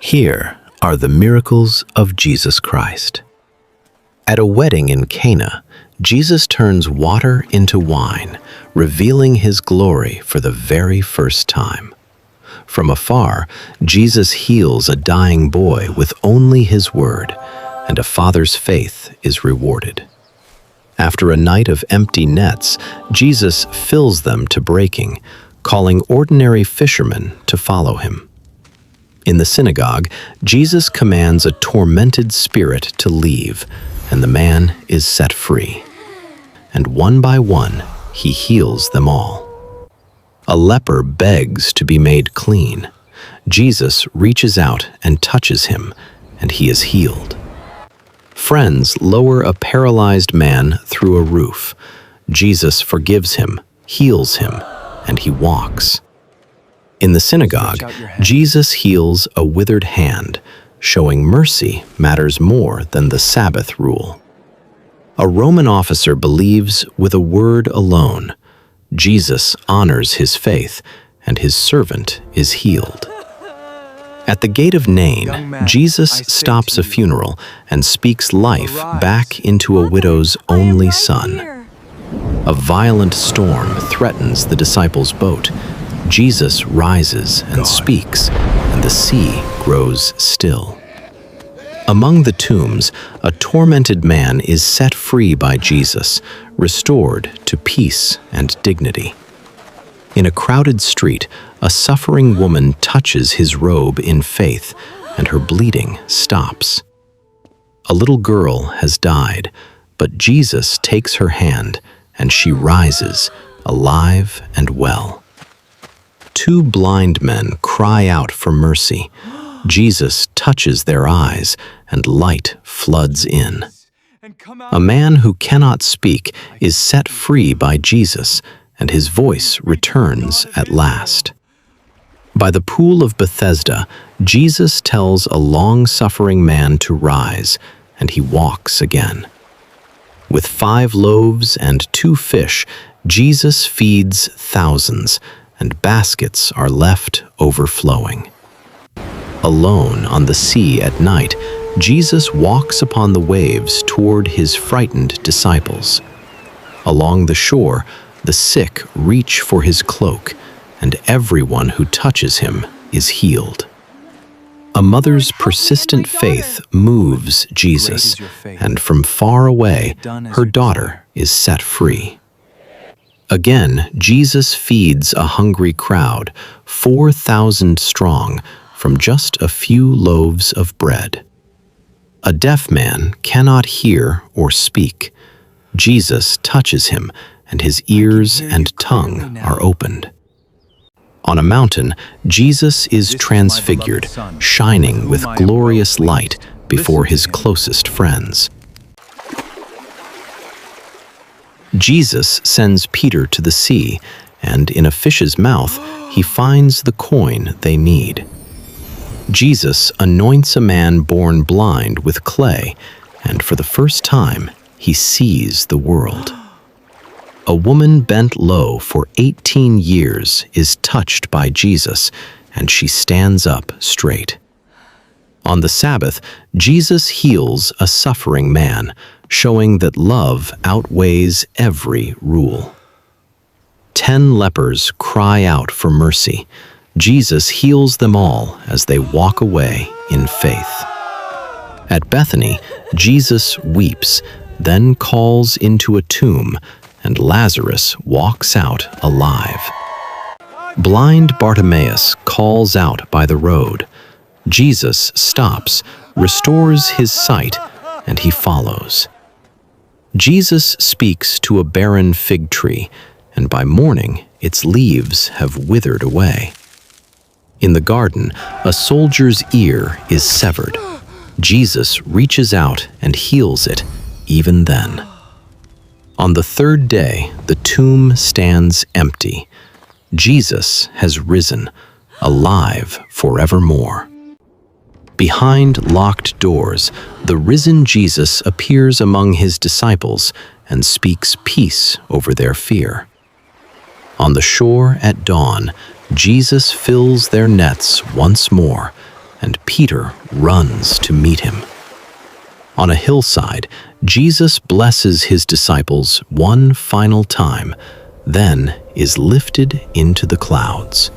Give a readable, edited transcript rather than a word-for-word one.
Here are the miracles of Jesus Christ. At a wedding in Cana, Jesus turns water into wine, revealing his glory for the very first time. From afar, Jesus heals a dying boy with only his word, and a father's faith is rewarded. After a night of empty nets, Jesus fills them to breaking, calling ordinary fishermen to follow him. In the synagogue, Jesus commands a tormented spirit to leave, and the man is set free. And one by one, he heals them all. A leper begs to be made clean. Jesus reaches out and touches him, and he is healed. Friends lower a paralyzed man through a roof. Jesus forgives him, heals him, and he walks. In the synagogue, Jesus heals a withered hand, showing mercy matters more than the Sabbath rule. A Roman officer believes with a word alone. Jesus honors his faith, and his servant is healed. At the gate of Nain, Jesus stops a funeral and speaks life back into a widow's only son. A violent storm threatens the disciples' boat. Jesus rises and speaks, and the sea grows still. Among the tombs, a tormented man is set free by Jesus, restored to peace and dignity. In a crowded street, a suffering woman touches his robe in faith, and her bleeding stops. A little girl has died, but Jesus takes her hand, and she rises, alive and well. Two blind men cry out for mercy. Jesus touches their eyes, and light floods in. A man who cannot speak is set free by Jesus, and his voice returns at last. By the pool of Bethesda, Jesus tells a long-suffering man to rise, and he walks again. With 5 loaves and 2 fish, Jesus feeds thousands, and baskets are left overflowing. Alone on the sea at night, Jesus walks upon the waves toward his frightened disciples. Along the shore, the sick reach for his cloak, and everyone who touches him is healed. A mother's persistent faith moves Jesus, and from far away, her daughter is set free. Again, Jesus feeds a hungry crowd, 4,000 strong, from just a few loaves of bread. A deaf man cannot hear or speak. Jesus touches him, and his ears and tongue are opened. On a mountain, Jesus is transfigured, shining with glorious light before his closest friends. Jesus sends Peter to the sea, and in a fish's mouth, he finds the coin they need. Jesus anoints a man born blind with clay, and for the first time, he sees the world. A woman bent low for 18 years is touched by Jesus, and she stands up straight. On the Sabbath, Jesus heals a suffering man, showing that love outweighs every rule. 10 lepers cry out for mercy. Jesus heals them all as they walk away in faith. At Bethany, Jesus weeps, then calls into a tomb, and Lazarus walks out alive. Blind Bartimaeus calls out by the road. Jesus stops, restores his sight, and he follows. Jesus speaks to a barren fig tree, and by morning its leaves have withered away. In the garden, a soldier's ear is severed. Jesus reaches out and heals it, even then. On the 3rd day, the tomb stands empty. Jesus has risen, alive forevermore. Behind locked doors, the risen Jesus appears among his disciples and speaks peace over their fear. On the shore at dawn, Jesus fills their nets once more, and Peter runs to meet him. On a hillside, Jesus blesses his disciples one final time, then is lifted into the clouds.